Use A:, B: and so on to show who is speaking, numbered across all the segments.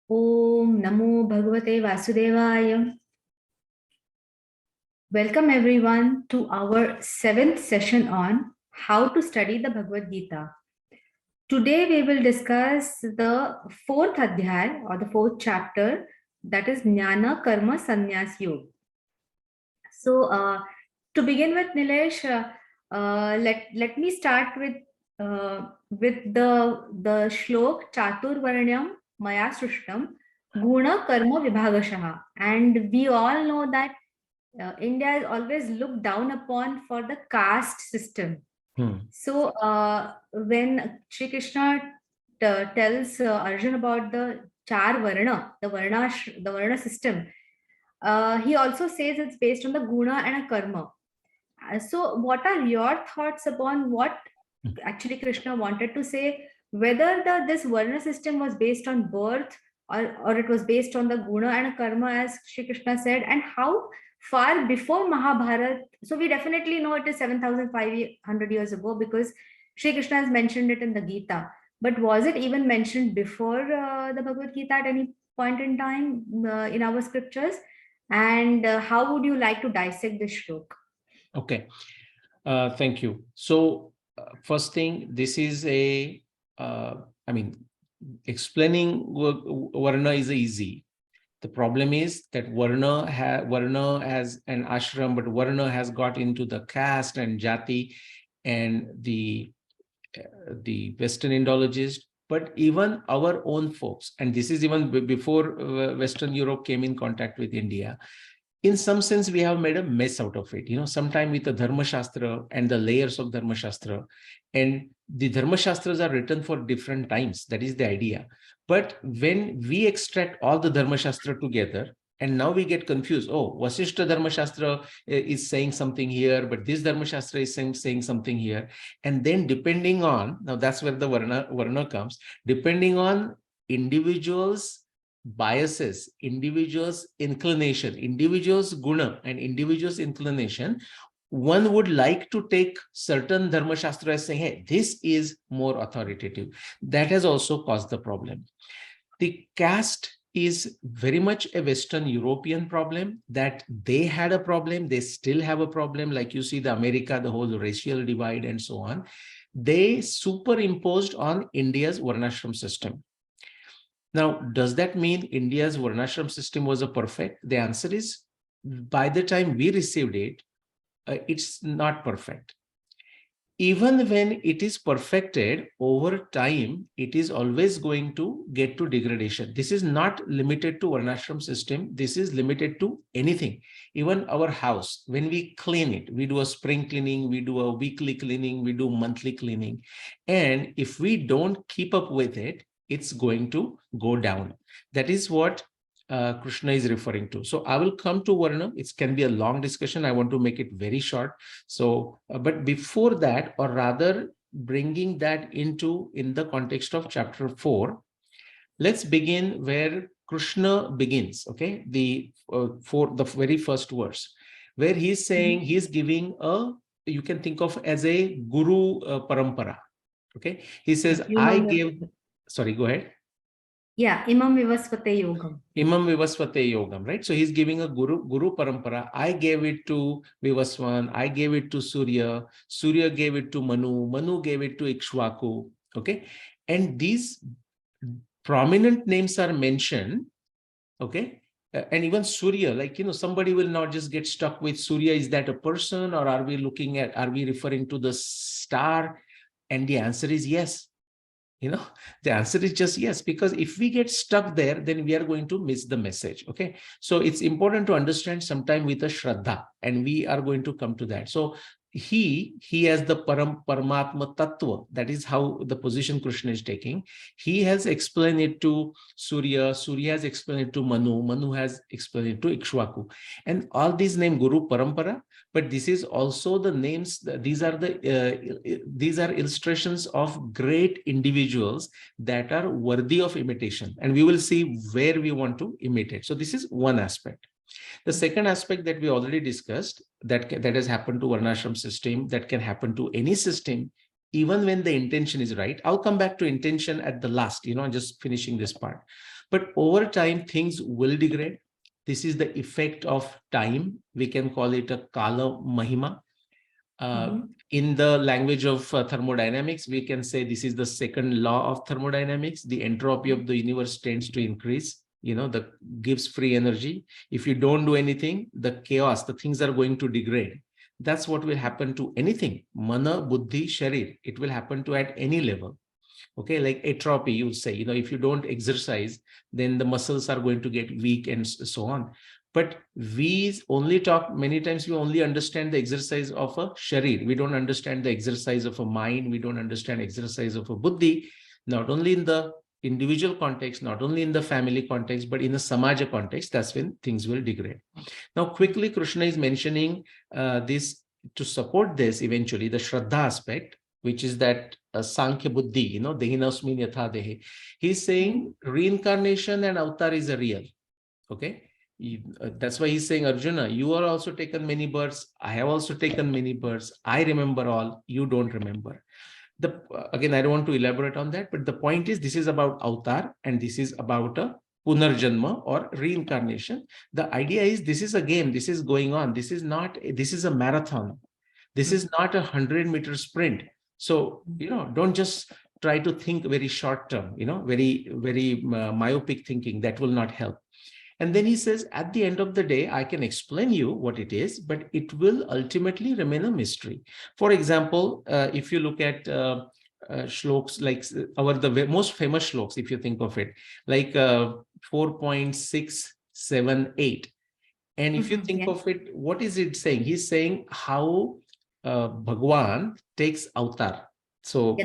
A: Om Namo Bhagavate Vasudevaya. Welcome everyone to our 7th session on how to study the Bhagavad Gita. Today we will discuss the 4th adhyay or the 4th chapter, that is Jnana Karma Sannyas Yoga. So to begin with, Nilesh, let me start with the shlok Chatur Varnyam Maya Srishtam Guna Karma Vibhagashaha. And we all know that India is always looked down upon for the caste system. So when Shri Krishna tells Arjun about the char varna, the varna system, he also says it's based on the guna and a karma. So what are your thoughts upon what actually Krishna wanted to say, whether this varna system was based on birth or it was based on the guna and karma, as Shri Krishna said, and how far before Mahabharata? So we definitely know it is 7,500 years ago because Shri Krishna has mentioned it in the Gita. But was it even mentioned before the Bhagavad Gita at any point in time in our scriptures? And how would you like to dissect this shlok?
B: Okay, thank you. So first thing, this is explaining varna is easy. The problem is that varna has an ashram, but varna has got into the caste and jati and the Western Indologist, but even our own folks, and this is even before Western Europe came in contact with India. In some sense, we have made a mess out of it. Sometime with the Dharma-Shastra and the layers of Dharma-Shastra. And the Dharma-Shastras are written for different times. That is the idea. But when we extract all the Dharma-Shastra together, and now we get confused. Oh, Vasishta Dharma-Shastra is saying something here, but this Dharma-Shastra is saying something here. And then depending on, now that's where the varna comes, depending on individuals' biases, individuals' inclination, individuals' guna and individuals' inclination, one would like to take certain Dharma Shastra as saying, hey, this is more authoritative. That has also caused the problem. The caste is very much a Western European problem, that they had a problem, they still have a problem, like you see the America, the whole racial divide and so on. They superimposed on India's Varnashram system. Now, does that mean India's Varnashram system was a perfect? The answer is, by the time we received it, it's not perfect. Even when it is perfected over time, it is always going to get to degradation. This is not limited to Varnashram system. This is limited to anything. Even our house, when we clean it, we do a spring cleaning, we do a weekly cleaning, we do monthly cleaning. And if we don't keep up with it, it's going to go down. That is what Krishna is referring to. So I will come to Varna. It can be a long discussion. I want to make it very short. So, but before that, or rather bringing that in the context of chapter 4, let's begin where Krishna begins. Okay, for the very first verse, where he's saying, he's giving you can think of as a guru parampara. Okay, he says, sorry, go ahead.
A: Yeah, Imam Vivasvate Yogam.
B: Imam Vivasvate Yogam, right? So he's giving a guru parampara. I gave it to Vivaswan, I gave it to Surya, Surya gave it to Manu, Manu gave it to Ikshvaku. Okay, and these prominent names are mentioned. Okay, and even Surya, like, somebody will not just get stuck with Surya. Is that a person, or are we referring to the star? And the answer is yes. The answer is just yes, because if we get stuck there, then we are going to miss the message. Okay, so it's important to understand sometime with a Shraddha, and we are going to come to that. So he has the Paramatma Tattva. That is how the position Krishna is taking. He has explained it to Surya, Surya has explained it to Manu, Manu has explained it to Ikshvaku. And all these named Guru Parampara, but this is also the names, these are illustrations of great individuals that are worthy of imitation. And we will see where we want to imitate. So this is one aspect. The second aspect that we already discussed, that has happened to Varnashram system, that can happen to any system, even when the intention is right. I'll come back to intention at the last, just finishing this part. But over time, things will degrade. This is the effect of time. We can call it a Kala Mahima. In the language of thermodynamics, we can say this is the second law of thermodynamics. The entropy of the universe tends to increase, that gives free energy. If you don't do anything, the chaos, the things are going to degrade. That's what will happen to anything. Mana, buddhi, sharir. It will happen to at any level. Okay, like atrophy, you say, if you don't exercise, then the muscles are going to get weak and so on. But we only talk, many times we only understand the exercise of a sharir. We don't understand the exercise of a mind. We don't understand exercise of a buddhi, not only in the individual context, not only in the family context, but in the samaja context. That's when things will degrade. Now, quickly, Krishna is mentioning this to support this eventually, the Shraddha aspect, which is that Sankhya Buddhi, Dehinasmin Yatha Dehe. He's saying reincarnation and avatar is a real. Okay. That's why he's saying, Arjuna, you are also taken many births. I have also taken many births. I remember all. You don't remember. Again, I don't want to elaborate on that, but the point is, this is about avatar and this is about a punarjanma or reincarnation. The idea is, this is a game. This is going on. This is a marathon. This is not a 100-meter sprint. So, don't just try to think very short term, very, very myopic thinking. That will not help. And then he says, at the end of the day, I can explain you what it is, but it will ultimately remain a mystery. For example, if you look at shloks like the most famous shloks, if you think of it, like 4.678. And if you think of it, what is it saying? He's saying how Bhagwan takes avatar. So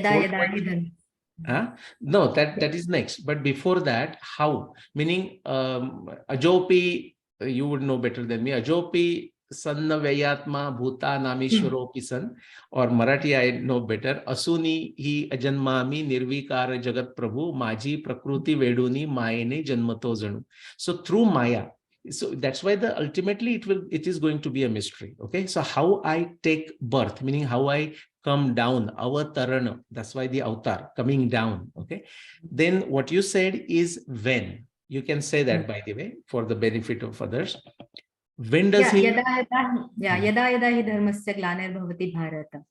B: no, that is next. But before that, how? Meaning Ajopi, you would know better than me. Ajopi Sanna Vayatma Bhuta Namishwaropi San, or Marathi I know better. Asuni hi ajanmami nirvikara jagat prabhu maji prakruti veduni mayene janmato janu. So through Maya. So that's why ultimately it is going to be a mystery. Okay. So how I take birth, meaning how I come down, avatarana, that's why the avatar, coming down. Okay. Then what you said is when. You can say that, by the way, for the benefit of others. When does he?
A: Yada yada hi dharmasya glanirбhavati bharata.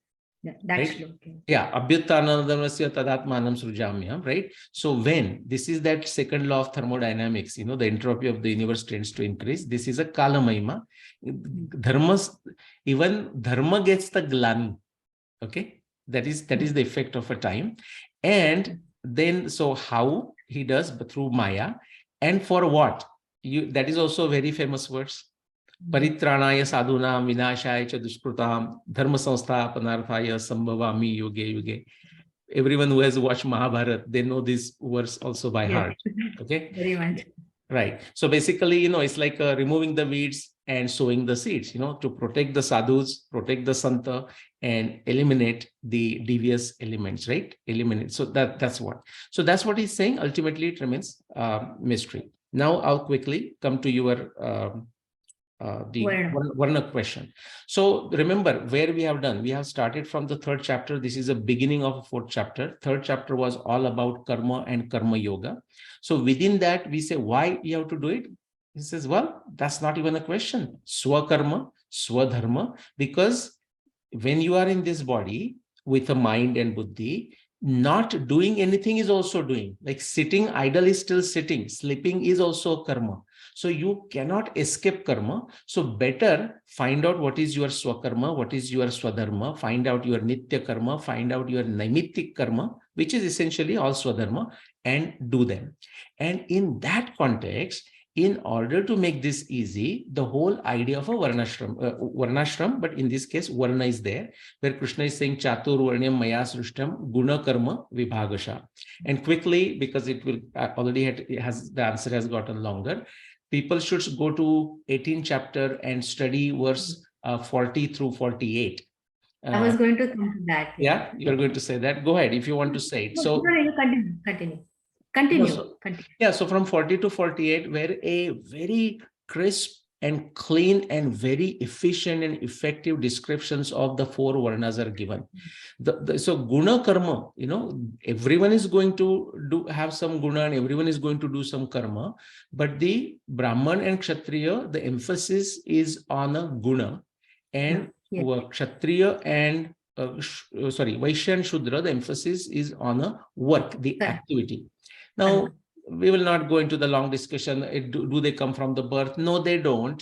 A: That's
B: right? Yeah, abhyutanadharmasya tadatmanam srujamyam, right? So when, this is that second law of thermodynamics, the entropy of the universe tends to increase. This is a kala mahima. Even dharma gets the glani. Okay, that is the effect of a time. And then, so how he does, but through Maya, and for what? That is also a very famous verse. Paritranaya sadhunam vinashaya cha dushkrutam dharma sansthapanarthaya sambhavami yuge yuge. Everyone who has watched Mahabharata, they know this verse also by heart. Okay,
A: very much.
B: Right. So basically, it's like removing the weeds and sowing the seeds, to protect the sadhus, protect the santa, and eliminate the devious elements, right? Eliminate. So that's what. So that's what he's saying. Ultimately, it remains mystery. Now I'll quickly come to your the varna question. So remember where we have done. We have started from the third chapter. This is a beginning of a fourth chapter. Third chapter was all about karma and karma yoga. So within that, we say why you have to do it. He says, well, that's not even a question. Swakarma, swadharma, because when you are in this body with a mind and buddhi, not doing anything is also doing. Like sitting idle is still sitting. Sleeping is also karma. So you cannot escape karma. So better find out what is your swakarma, what is your swadharma, find out your nitya karma, find out your naimittik karma, which is essentially all swadharma, and do them. And in that context, in order to make this easy, the whole idea of a varnashram, but in this case, varna is there, where Krishna is saying chatur varnyam maya srishtam guna karma vibhagasha. And quickly, because it will already the answer has gotten longer, people should go to 18th chapter and study verse 40 through 48.
A: I was going to come to that.
B: Yeah, you're going to say that. Go ahead if you want to say it. So
A: you continue.
B: Yeah, so from 40 to 48, where a very crisp and clean and very efficient and effective descriptions of the 4 varnas are given. So guna karma, everyone is going to have some guna and everyone is going to do some karma, but the Brahman and Kshatriya, the emphasis is on a guna, and Kshatriya and Vaishya and Shudra, the emphasis is on a work, the activity. Now, we will not go into the long discussion. Do they come from the birth? No, they don't,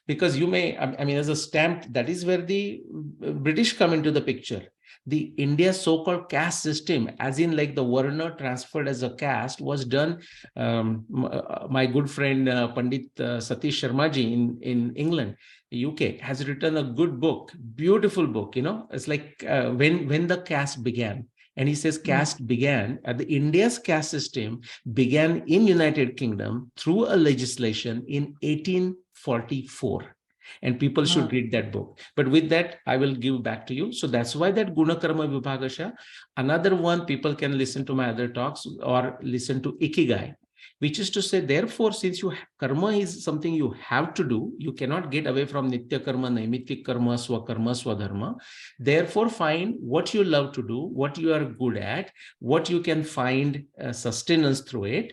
B: because you may, as a stamp, that is where the British come into the picture. The India so-called caste system, as in like the varna transferred as a caste, was done. My good friend Pandit Satish Sharmaji in England, UK, has written a good book, beautiful book. It's like when the caste began. And he says caste began, the India's caste system began in United Kingdom through a legislation in 1844. And people should read that book. But with that, I will give back to you. So that's why that Guna Karma Vibhagasha. Another one, people can listen to my other talks or listen to Ikigai, which is to say, therefore, since karma is something you have to do, you cannot get away from Nitya Karma, Naimittik Karma, Swakarma, Swadharma. Therefore, find what you love to do, what you are good at, what you can find sustenance through it,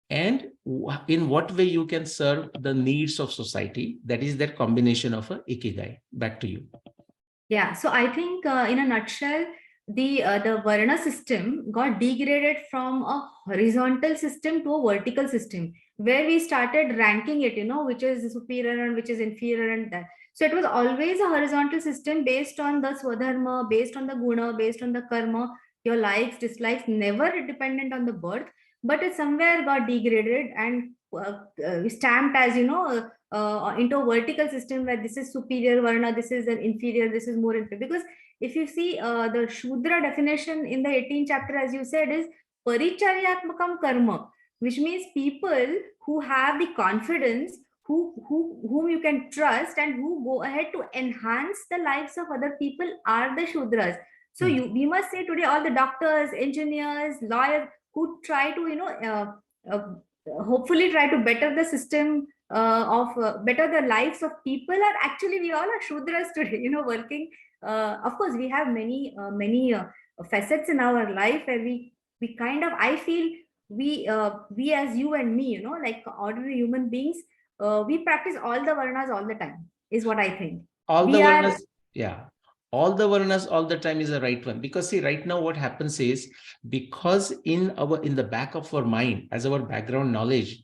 B: and in what way you can serve the needs of society. That is that combination of a Ikigai. Back to you.
A: Yeah, so I think in a nutshell, the varna system got degraded from a horizontal system to a vertical system, where we started ranking it, which is superior and which is inferior and that. So it was always a horizontal system based on the swadharma, based on the guna, based on the karma, your likes, dislikes, never dependent on the birth, but it somewhere got degraded and stamped as, into a vertical system where this is superior varna, this is an inferior, this is more inferior. Because if you see the Shudra definition in the 18th chapter, as you said, is paricharyatmakam karma, which means people who have the confidence, whom you can trust and who go ahead to enhance the lives of other people are the Shudras. So we must say today all the doctors, engineers, lawyers who try to, hopefully try to better the system better the lives of people are actually, we all are Shudras today, working. Of course, we have many facets in our life where we kind of, I feel we as you and me, like ordinary human beings, we practice all the varnas all the time, is what I think.
B: All the varnas, yeah. All the varnas all the time is the right one. Because see, right now what happens is, because in the back of our mind, as our background knowledge,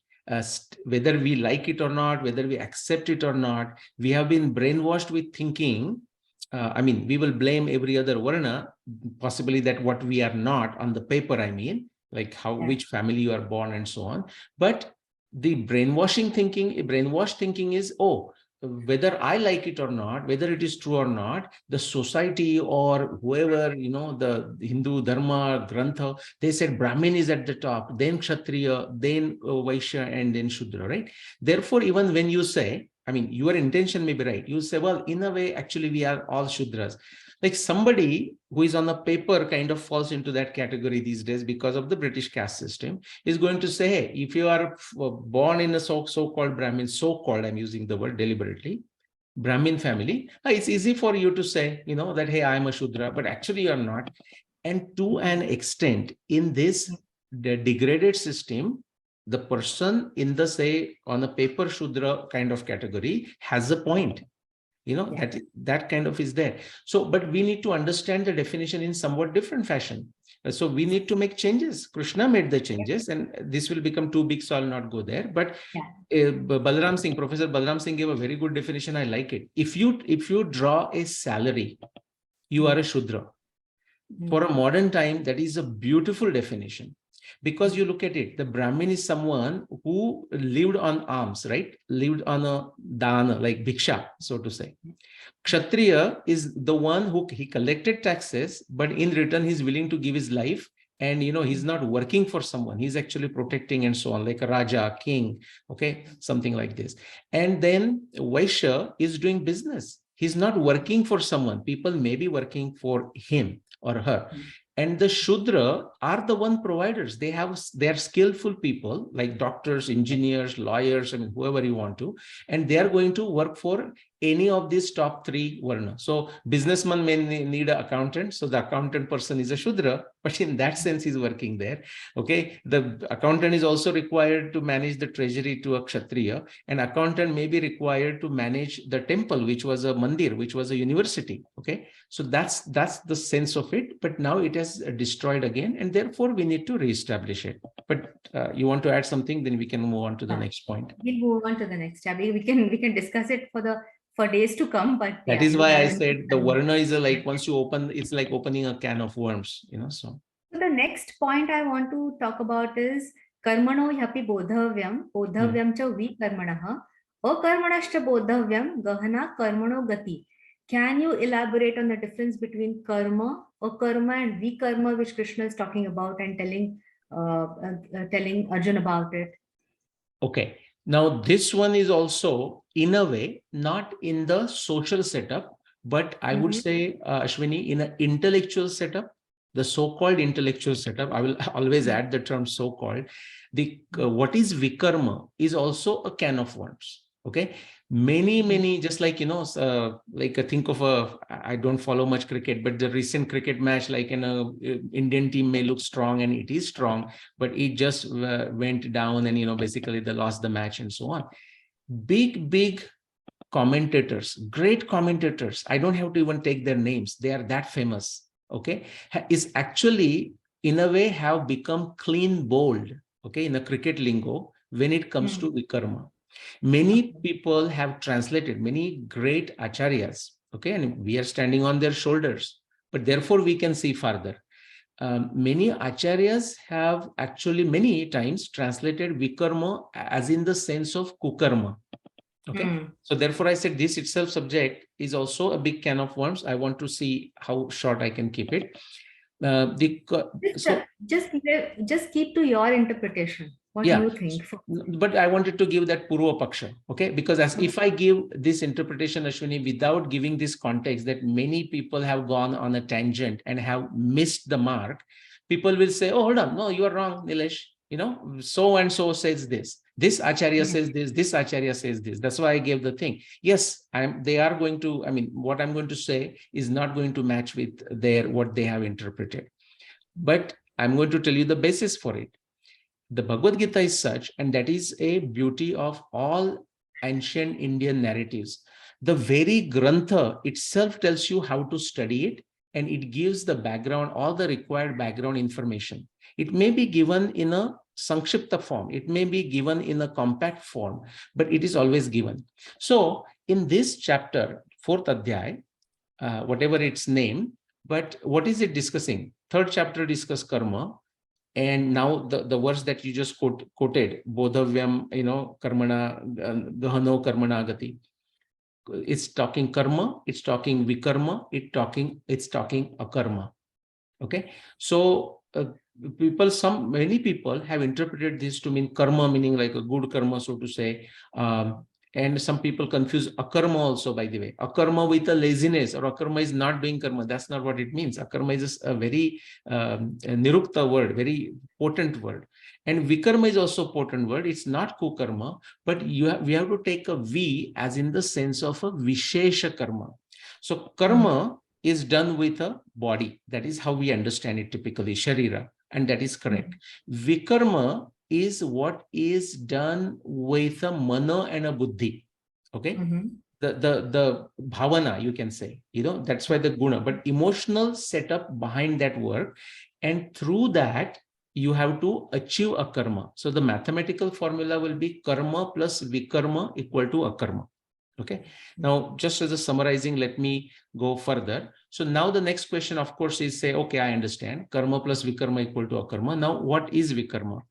B: whether we like it or not, whether we accept it or not, we have been brainwashed with thinking, we will blame every other varna, possibly that what we are not on the paper, like which family you are born and so on. But the brainwashed thinking is, whether I like it or not, whether it is true or not, the society or whoever, the Hindu Dharma, Grantha, they said Brahmin is at the top, then Kshatriya, then Vaishya, and then Shudra, right? Therefore, even when you say, your intention may be right. You say, well, in a way, actually, we are all Shudras. Like somebody who is on the paper kind of falls into that category these days because of the British caste system is going to say, hey, if you are born in a so-called Brahmin, so-called, I'm using the word deliberately, Brahmin family, it's easy for you to say, that, hey, I'm a Shudra, but actually you're not. And to an extent, in this the degraded system, the person in the, say, on a paper Shudra kind of category has a point. That kind of is there. So, but we need to understand the definition in somewhat different fashion. So we need to make changes. Krishna made the changes, and this will become too big, so I'll not go there. But Professor Balaram Singh gave a very good definition. I like it. If you draw a salary, you are a Shudra. For a modern time, that is a beautiful definition. Because you look at it, the Brahmin is someone who lived on alms, right? Lived on a dana, like bhiksha, so to say. Kshatriya is the one who he collected taxes, but in return, he's willing to give his life. And, he's not working for someone. He's actually protecting and so on, like a Raja, king, okay, something like this. And then Vaishya is doing business. He's not working for someone. People may be working for him or her. And the Shudra are the one providers. They are skillful people like doctors, engineers, lawyers, I mean, whoever you want to, and they are going to work for any of these top three varna. So businessman may need an accountant. So the accountant person is a Shudra, but in that sense, he's working there. Okay. The accountant is also required to manage the treasury to a Kshatriya. An accountant may be required to manage the temple, which was a mandir, which was a university. Okay. So that's the sense of it. But now it has destroyed again, and therefore we need to reestablish it. But you want to add something, then we can move on to the next point.
A: We'll move on to the next chapter. We can discuss it for days to come. But
B: that is why I said the varna is like once you open, it's like opening a can of worms, So
A: the next point I want to talk about is karmano hyapi bodhavyam, bodhavyam cha vikarmanah, akarmanashcha bodhavyam, gahana karmano gati. Can you elaborate on the difference between karma, akarma, and vikarma, which Krishna is talking about and telling Arjun about it?
B: Okay. Now, this one is also, in a way, not in the social setup, but I would say, Ashwini, in an intellectual setup, the so-called intellectual setup, I will always add the term so-called, what is Vikarma is also a can of worms. Okay. Many, just like, like think of I don't follow much cricket, but the recent cricket match, like Indian team may look strong and it is strong, but it just went down and, basically they lost the match and so on. Big commentators, great commentators, I don't have to even take their names. They are that famous. Okay. Is actually in a way have become clean bowled. Okay. In a cricket lingo, when it comes to Vikarma. Many people have translated, many great acharyas, okay, and we are standing on their shoulders, but therefore we can see further. Many acharyas have actually many times translated Vikarma as in the sense of Kukarma. Okay, so therefore I said this itself subject is also a big can of worms. I want to see how short I can keep it.
A: Just keep to your interpretation. What do you think?
B: But I wanted to give that Purva Paksha, okay? Because if I give this interpretation, Ashwini, without giving this context that many people have gone on a tangent and have missed the mark, people will say, oh, hold on, no, you are wrong, Nilesh. So and so says this. This Acharya says this Acharya says this. That's why I gave the thing. Yes, they are going to, what I'm going to say is not going to match with what they have interpreted. But I'm going to tell you the basis for it. The Bhagavad Gita is such, and that is a beauty of all ancient Indian narratives. The very Grantha itself tells you how to study it, and it gives the background, all the required background information. It may be given in a Sankshipta form, it may be given in a compact form, but it is always given. So in this chapter, 4th Adhyay, whatever its name, but what is it discussing? Third chapter discuss karma. And now the verse that you just quoted, bodhavyam, karmana, gahano karmana gati. It's talking karma, it's talking vikarma, it's talking akarma. Okay. So many people have interpreted this to mean karma, meaning like a good karma, so to say. And some people confuse akarma also, by the way. Akarma with a laziness, or akarma is not doing karma. That's not what it means. Akarma is a very nirukta word, very potent word. And vikarma is also a potent word. It's not kukarma, but we have to take a V as in the sense of a vishesha karma. So karma is done with a body. That is how we understand it typically, sharira, and that is correct. Vikarma is what is done with a mana and a buddhi. Okay. The bhavana, you can say, that's why the guna, but emotional setup behind that work. And through that, you have to achieve a karma. So the mathematical formula will be karma plus vikarma equal to akarma. Okay. Now, just as a summarizing, let me go further. So now the next question, of course, is say, okay, I understand karma plus vikarma equal to akarma. Now, what is vikarma?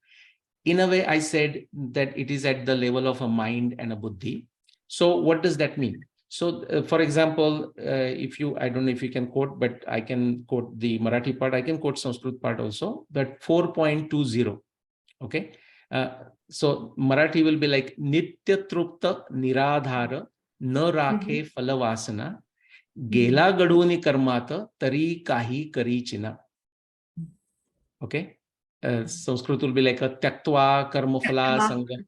B: In a way, I said that it is at the level of a mind and a buddhi. So what does that mean? So, for example, I don't know if you can quote, but I can quote the Marathi part. I can quote Sanskrit part also, that 4.20. Okay. So Marathi will be like Nitya Trupta Niradhara Na Rakhe Phalavasana Gela Gaduni Karmata Tari Kahi Karichina. Okay. Sanskrit will be like a tyaktva karmafala sangha.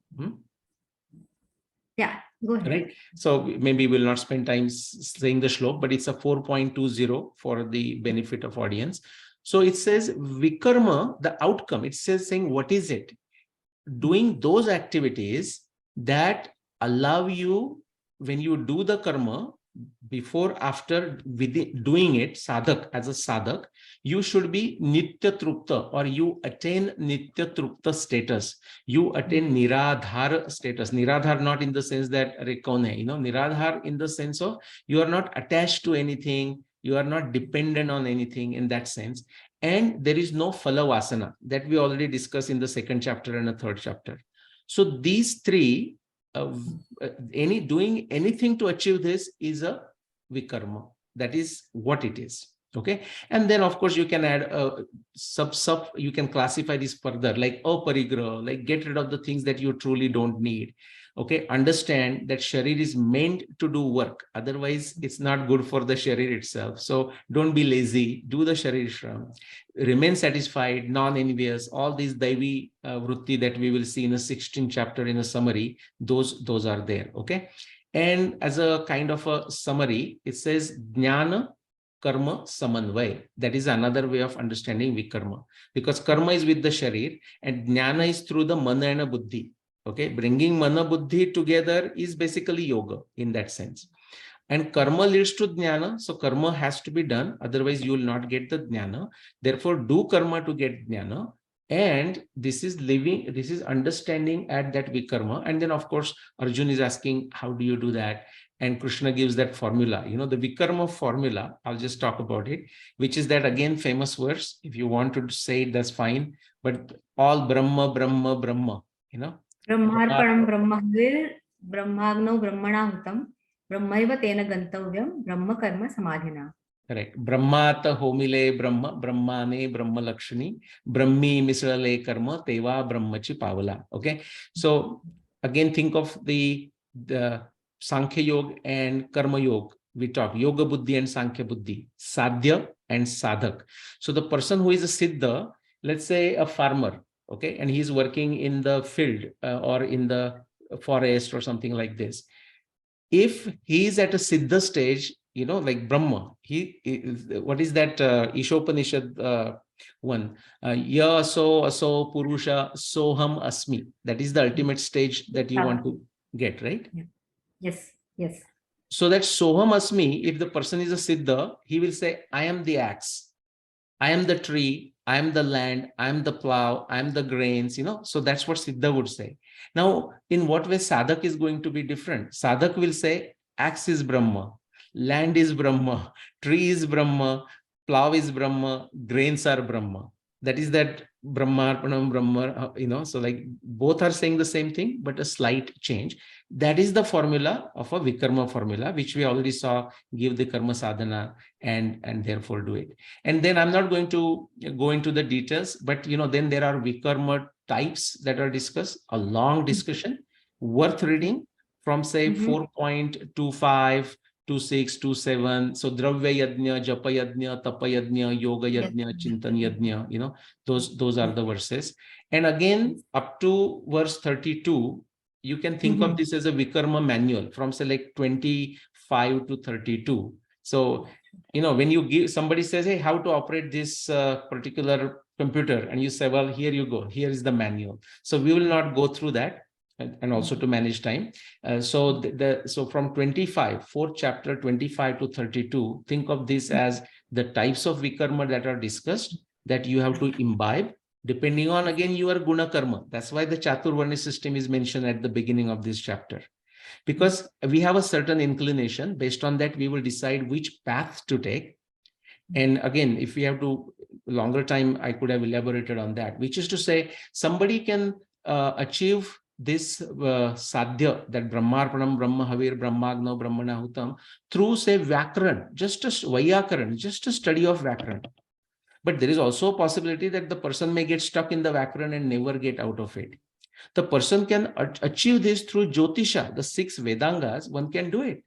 A: Yeah, go ahead.
B: Right. So maybe we'll not spend time saying the shlok, but it's a 4.20 for the benefit of audience. So it says Vikarma, the outcome, it says saying, what is it? Doing those activities that allow you, when you do the karma, before, after, within doing it, sadhak, as a sadhak, you should be nitya trupta, or you attain nitya trupta status. You attain niradhar status. Niradhar not in the sense that rekone, niradhar in the sense of you are not attached to anything, you are not dependent on anything in that sense. And there is no phala vasana that we already discussed in the second chapter and the third chapter. So these three, doing anything to achieve this is a vikarma. That is what it is. Okay. And then of course you can add you can classify this further, like aparigraha, like get rid of the things that you truly don't need. Okay, understand that sharir is meant to do work, otherwise it's not good for the sharir itself. So don't be lazy, do the sharir shram, remain satisfied, non-envious, all these daivi vritti that we will see in the 16th chapter in a summary, those are there. Okay. And as a kind of a summary, it says jnana karma samanvay. That is another way of understanding vikarma, because karma is with the sharir and jnana is through the mana and buddhi. Okay, bringing mana buddhi together is basically yoga in that sense. And karma leads to jnana, so karma has to be done, otherwise you will not get the jnana. Therefore, do karma to get jnana. And this is living, this is understanding at that vikarma. And then of course, Arjun is asking, how do you do that? And Krishna gives that formula, the vikarma formula. I'll just talk about it, which is that again famous verse. If you want to say it, that's fine. But all Brahma, Brahma, Brahma,
A: Brahmarpanam brahmahvir brahmagno brahmanahutam brahmaiva tena gantavyam brahma karma samadhina.
B: Correct. Brahmata homile Brahma, Brahmane Brahma Lakshmi, Brahmi Misrale Karma, Teva Brahmachi Pavala. Okay. So again, think of the Sankhya Yoga and Karma Yoga. We talk Yoga Buddhi and Sankhya Buddhi, Sadhya and Sadhak. So the person who is a Siddha, let's say a farmer, okay, and he's working in the field or in the forest or something like this. If he is at a Siddha stage, like Brahma, what is that Ishopanishad one? Ya aso purusha soham asmi. That is the ultimate stage that you want to get, right?
A: Yes, yes.
B: So that soham asmi, if the person is a Siddha, he will say, I am the axe, I am the tree, I am the land, I am the plow, I am the grains, so that's what Siddha would say. Now, in what way Sadhak is going to be different? Sadhak will say, axe is Brahma, land is Brahma, tree is Brahma, plow is Brahma, grains are Brahma. That is that Brahmarpanam, Brahma, so like both are saying the same thing, but a slight change. That is the formula of a Vikarma formula, which we already saw, give the karma sadhana and therefore do it. And then I'm not going to go into the details, but then there are Vikarma types that are discussed, a long discussion, worth reading from say 4.25, 26, 27. So Dravya Yajna, Japa Yajna, Tapa Yajna, Yoga Yajna, Chintan Yajna, those are the verses. And again, up to verse 32, you can think of this as a Vikarma manual from say like 25 to 32. So, when you give, somebody says, hey, how to operate this particular computer, and you say, well, here you go, here is the manual. So we will not go through that, and also to manage time. So from 25, fourth chapter, 25 to 32, think of this as the types of Vikarma that are discussed that you have to imbibe, depending on, again, your guna karma. That's why the Chaturvarna system is mentioned at the beginning of this chapter. Because we have a certain inclination, based on that we will decide which path to take. And again, if we have to longer time, I could have elaborated on that, which is to say, somebody can achieve this sadhya, that Brahmarpanam, Brahmahavir, Brahmagno, Brahmanahutam, through say Vyakaran, just a Vyakaran, just a study of Vyakaran. But there is also a possibility that the person may get stuck in the Vyakaran and never get out of it. The person can achieve this through Jyotisha, the 6 Vedangas, one can do it.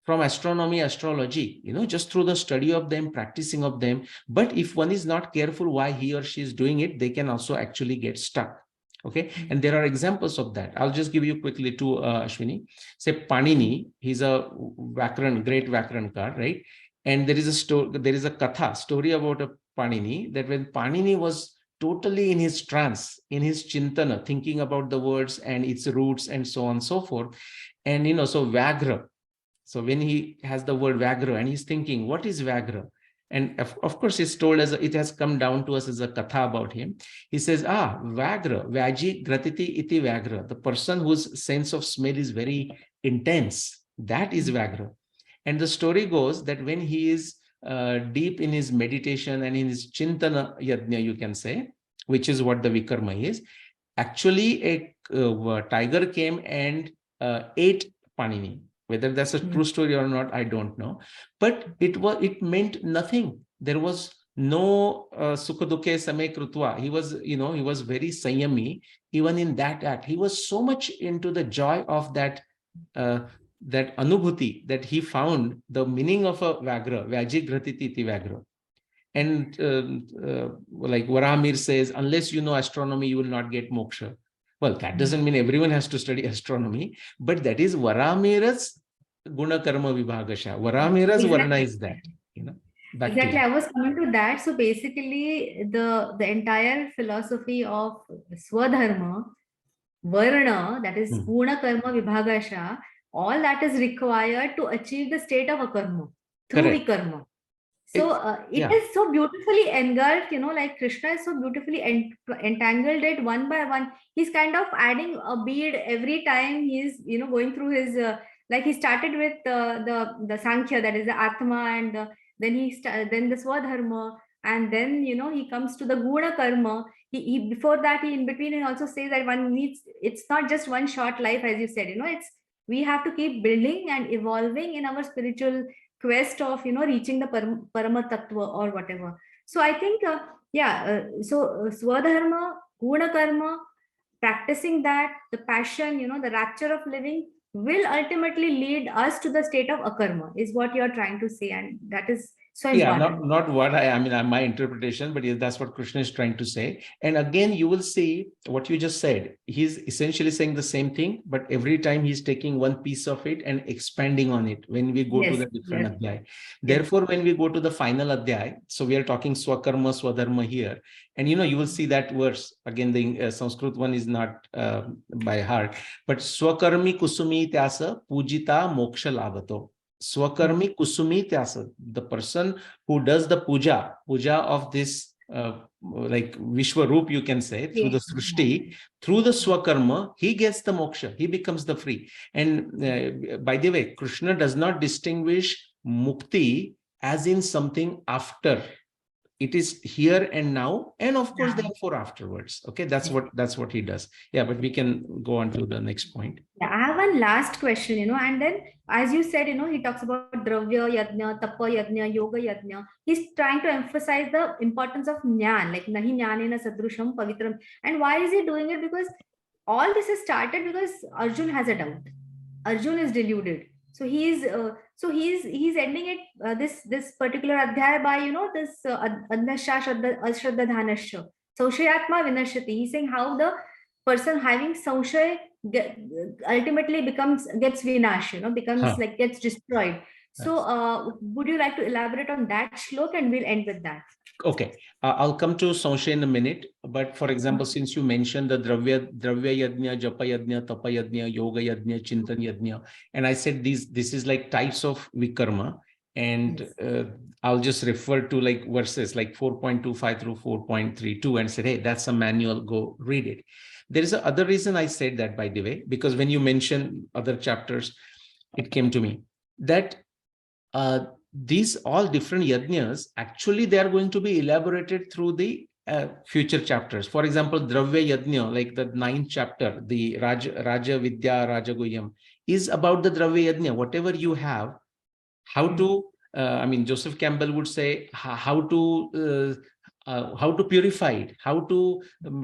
B: from astronomy, astrology, just through the study of them, practicing of them. But if one is not careful why he or she is doing it, they can also actually get stuck. Okay. And there are examples of that. I'll just give you quickly two, Ashwini. Say Panini, he's a great Vakarankar, right? And there is a katha, story about a Panini, that when Panini was totally in his trance, in his chintana, thinking about the words and its roots and so on and so forth. And, so Vagra. So when he has the word Vagra and he's thinking, what is Vagra? And of course, it's told it has come down to us as a katha about him. He says, Vagra, Vaji Gratiti iti Vagra. The person whose sense of smell is very intense, that is Vagra. And the story goes that when he is deep in his meditation and in his Chintana Yajna, you can say, which is what the Vikarma is, actually a tiger came and ate Panini. Whether that's a true story or not, I don't know. But it meant nothing. There was no sukhaduke same krutva. He was very sanyami. Even in that act, he was so much into the joy of that anubhuti, that he found the meaning of a Vagra, Vaji Gratiti iti Vagra. And like Varamir says, unless you know astronomy, you will not get moksha. Well, that doesn't mean everyone has to study astronomy, but that is Varamira's guna karma vibhagasha. Varamira's varna is that,
A: Exactly, I was coming to that. So basically, the entire philosophy of Swadharma, varna, that is guna karma vibhagasha, all that is required to achieve the state of akarma through vikarma. So it is so beautifully engulfed, like Krishna is so beautifully entangled it one by one. He's kind of adding a bead every time he's, going through his, like he started with the Sankhya, that is the Atma, and then the Swadharma, and then, he comes to the Guna Karma. He before that, in between, he also says that it's not just one short life, as you said, we have to keep building and evolving in our spiritual quest of reaching the parama tattva or whatever. So I think so swadharma, guna karma, practicing that, the passion, the rapture of living will ultimately lead us to the state of akarma, is what you're trying to say, and that is so important.
B: Not what my interpretation, but that's what Krishna is trying to say. And again, you will see what you just said. He's essentially saying the same thing, but every time he's taking one piece of it and expanding on it when we go to the different adhyay. Therefore, when we go to the final adhyay, so we are talking swakarma, swadharma here. And you will see that verse. Again, the Sanskrit one is not by heart, but swakarmi kusumi tyasa pujita moksha lavato. Swakarmi kusumi tyasa, the person who does the puja of this like Vishwaroop, you can say, through the Srishti, through the Swakarma, he gets the moksha, he becomes the free. And by the way, Krishna does not distinguish mukti as in something after. It is here and now, and of course, therefore afterwards. Okay, that's what he does. Yeah, but we can go on to the next point.
A: Yeah, I have one last question, and then, as you said, he talks about dravya yajna, tapa yajna, yoga yajna. He's trying to emphasize the importance of jnana, like nahi jnanena sadrusham pavitram. And why is he doing it? Because all this has started because Arjun has a doubt. Arjun is deluded. So he's ending it this particular adhyay by this adnasha ashraddha dhanasya saushayatma vinashyati. He's saying how the person having saushay ultimately gets vinash, becomes like gets destroyed. So would you like to elaborate on that shlok, and we'll end with that?
B: Okay, I'll come to Sanshay in a minute. But for example, since you mentioned the dravya yajna, japa yajna, tapa yajna, yoga yajna, chintan yajna, and I said this is like types of vikarma, and I'll just refer to like verses like 4.25 through 4.32 and said, hey, that's a manual, go read it. There is a other reason I said that, by the way, because when you mentioned other chapters, it came to me that these all different yajnas, actually, they are going to be elaborated through the future chapters. For example, Dravya Yajna, like the 9th chapter, the Raja Vidya Rajaguyam, is about the Dravya Yajna. Whatever you have, how to, Joseph Campbell would say, how to how to purify it, how to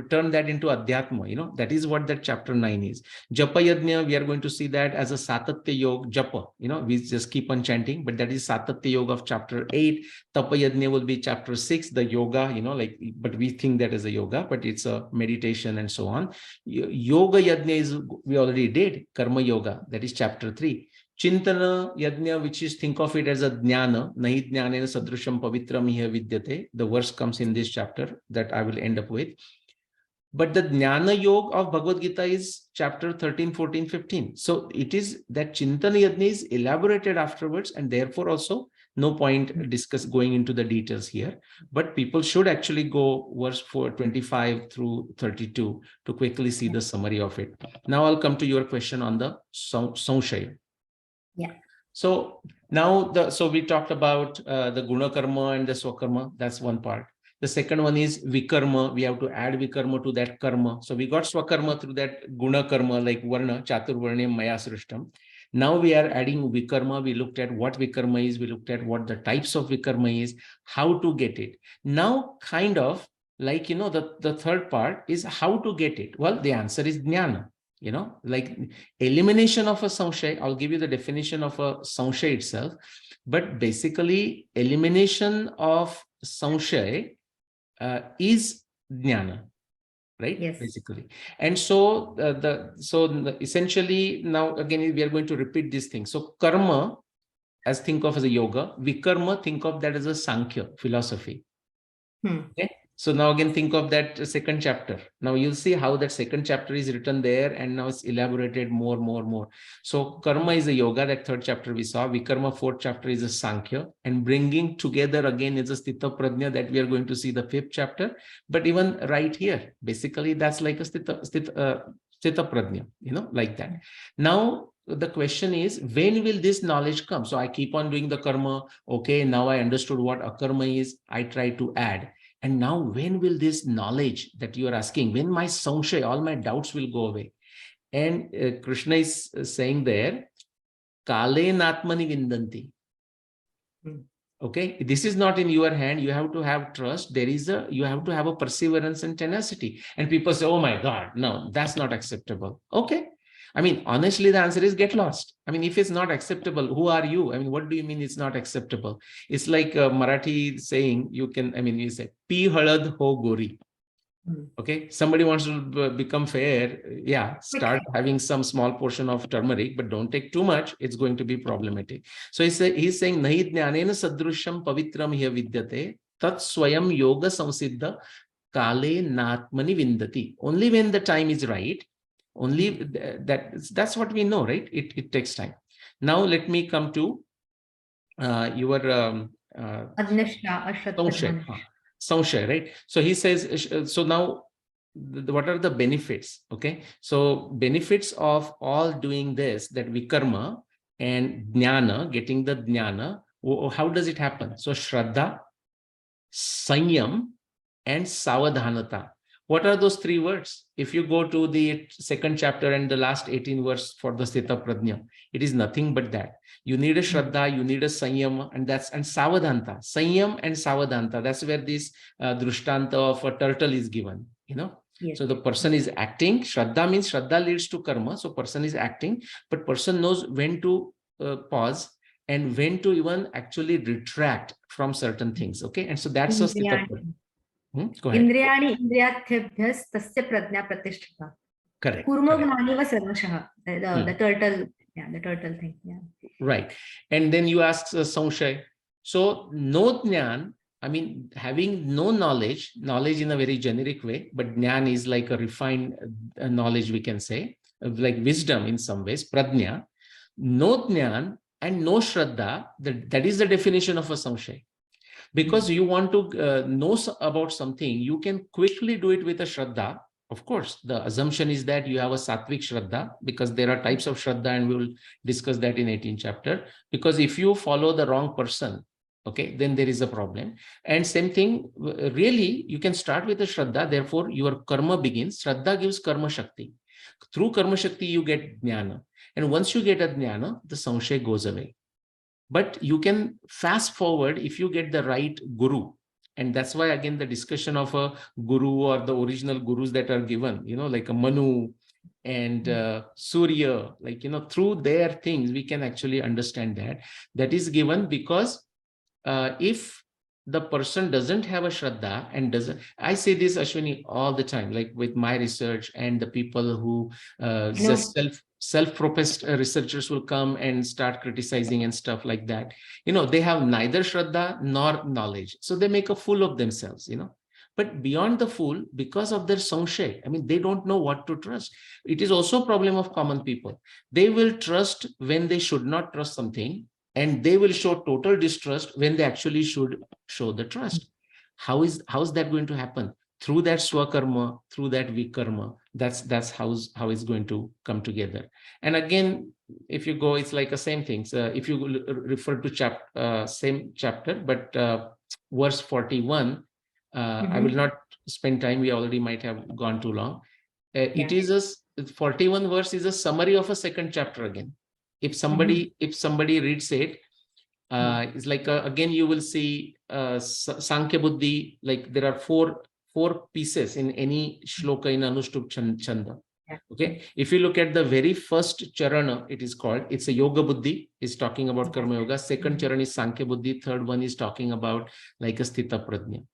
B: turn that into adhyatma, that is what that chapter 9 is. Japa yajna, we are going to see that as a satatya yoga, japa, we just keep on chanting, but that is satatya yoga of chapter 8. Tapa yajna will be chapter 6, the yoga, but we think that is a yoga, but it's a meditation and so on. Yoga yajna is, we already did, karma yoga, that is chapter 3. Chintana yajna, which is, think of it as a jnana, nahi jnanena sadrusham pavitram iha vidyate. The verse comes in this chapter that I will end up with. But the jnana yoga of Bhagavad Gita is chapter 13, 14, 15. So it is that Chintana yajna is elaborated afterwards, and therefore also no point going into the details here. But people should actually go verse 25 through 32 to quickly see the summary of it. Now I'll come to your question on the Samshaya.
A: Yeah.
B: So now so we talked about the guna karma and the swakarma. That's one part. The second one is vikarma. We have to add vikarma to that karma. So we got swakarma through that guna karma, like varna, chaturvarnyam, maya srishtam. Now we are adding vikarma. We looked at what vikarma is. We looked at what the types of vikarma is, how to get it. Now kind of like, the third part is how to get it. Well, the answer is jnana. Like elimination of a samshay. I'll give you the definition of a samshay itself, but basically elimination of samshay is jnana, right?
A: Yes.
B: Basically. And so essentially now again we are going to repeat this thing. So karma, as think of as a yoga, vikarma, think of that as a sankhya philosophy. Okay. So now again, think of that second chapter. Now you'll see how that second chapter is written there, and now it's elaborated more. So karma is a yoga, that third chapter we saw. Vikarma, fourth chapter, is a Sankhya, and bringing together again is a Sthita Prajna that we are going to see the fifth chapter. But even right here, basically that's like a Sthita Prajna, like that. Now the question is, when will this knowledge come? So I keep on doing the karma. Okay, now I understood what akarma is. I try to add. And now when will this knowledge that you are asking, when my samshay, all my doubts will go away? And Krishna is saying there, kale natmani vindanti. Okay, this is not in your hand. You have to have trust. You have to have a perseverance and tenacity. And people say, oh my God, no, that's not acceptable. Okay. I mean, honestly, the answer is get lost. I mean, if it's not acceptable, who are you? I mean, what do you mean it's not acceptable? It's like a Marathi saying, you say, Pi halad ho gori. Okay, somebody wants to become fair. Yeah, start having some small portion of turmeric, but don't take too much. It's going to be problematic. So he's saying, nahi jnanena sadrusham pavitram hiya vidyate tat swayam yoga samsiddha kale natmani vindati. Only when the time is right, only that's what we know, right? It takes time. Now let me come to your Samshay, right? So he says, so now what are the benefits? Okay, so benefits of all doing this, that vikarma and jnana, getting the jnana, how does it happen? So shraddha, sanyam, and savadhanata. What are those three words? If you go to the second chapter and the last 18 verse for the Sthita Prajna, it is nothing but that. You need a Shraddha, you need a Sanyam, and Savadhanta. Sanyam and Savadhanta, that's where this Drushtanta of a turtle is given, Yes. So the person is acting. Shraddha means Shraddha leads to karma. So person is acting, but person knows when to pause and when to even actually retract from certain things. Okay. And so that's a Sthita Prajna. Go ahead.
A: Indriyani indriyathyabhyas tasya prajna pratishtha.
B: Correct.
A: Kurmognaniva sarvashah. The turtle, the turtle thing. Yeah.
B: Right. And then you ask Samshay. So no jnana, I mean, having no knowledge in a very generic way, but jnana is like a refined knowledge, we can say, like wisdom in some ways, prajna. No jnana and no shraddha, that is the definition of a Samshay. Because you want to know about something, you can quickly do it with a shraddha. Of course, the assumption is that you have a sattvic shraddha, because there are types of shraddha, and we will discuss that in 18th chapter. Because if you follow the wrong person, okay, then there is a problem. And same thing, really, you can start with a shraddha, therefore your karma begins. Shraddha gives karma shakti. Through karma shakti, you get jnana. And once you get a jnana, the samshay goes away. But you can fast forward if you get the right guru And that's why, again, the discussion of a guru or the original gurus that are given, like a Manu and Surya, through their things, we can actually understand that is given because if the person doesn't have a Shraddha and doesn't, I say this, Ashwini, all the time, like with my research and the people who just self-professed researchers will come and start criticizing and stuff like that. They have neither Shraddha nor knowledge. So they make a fool of themselves, But beyond the fool, because of their sangshay, they don't know what to trust. It is also a problem of common people. They will trust when they should not trust something, and they will show total distrust when they actually should show the trust. How is that going to happen? Through that swakarma, through that vikarma. That's how it's going to come together. And again, if you go, it's like the same things. If you refer to same chapter, but verse 41, I will not spend time. We already might have gone too long. It is a 41 verse is a summary of a second chapter again. If somebody reads it, it's like again you will see Sankhya Buddhi, like there are four pieces in any shloka in Anushtup Chanda. Okay, if you look at the very first charana, it is called, it's a Yoga Buddhi, is talking about Karma Yoga. Second charana is Sankhya Buddhi. Third one is talking about like a Sthita Prajna.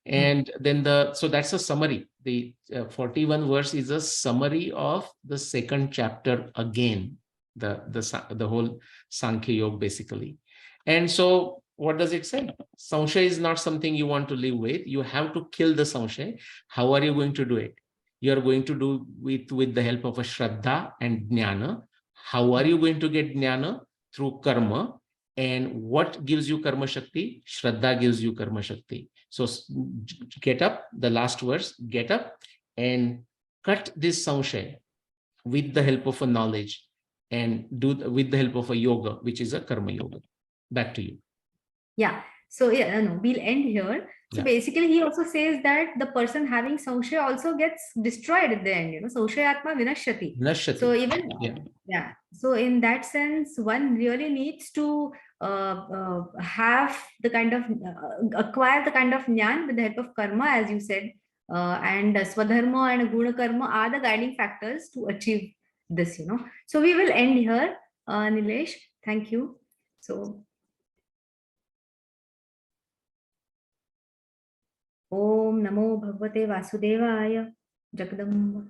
B: And then so that's a summary. The 41 verse is a summary of the second chapter again, the whole Sankhya Yoga basically. And so what does it say? Sangshay is not something you want to live with. You have to kill the sangshay. How are you going to do it? You are going to do with the help of a Shraddha and Jnana. How are you going to get Jnana? Through karma. And what gives you karma shakti? Shraddha gives you karma shakti. So get up, the last verse, get up and cut this sangshay with the help of a knowledge and with the help of a yoga, which is a karma yoga. Back to you.
A: Yeah. So we'll end here. So basically, he also says that the person having sangshay also gets destroyed at the end. Sangshay-atma vinashyati. So even So in that sense, one really needs to have the kind of acquire the kind of jnana with the help of karma, as you said, and swadharma and guna karma are the guiding factors to achieve this. So we will end here, Nilesh. Thank you. So. Om Namo Bhagavate Vasudevaya. Jagadam.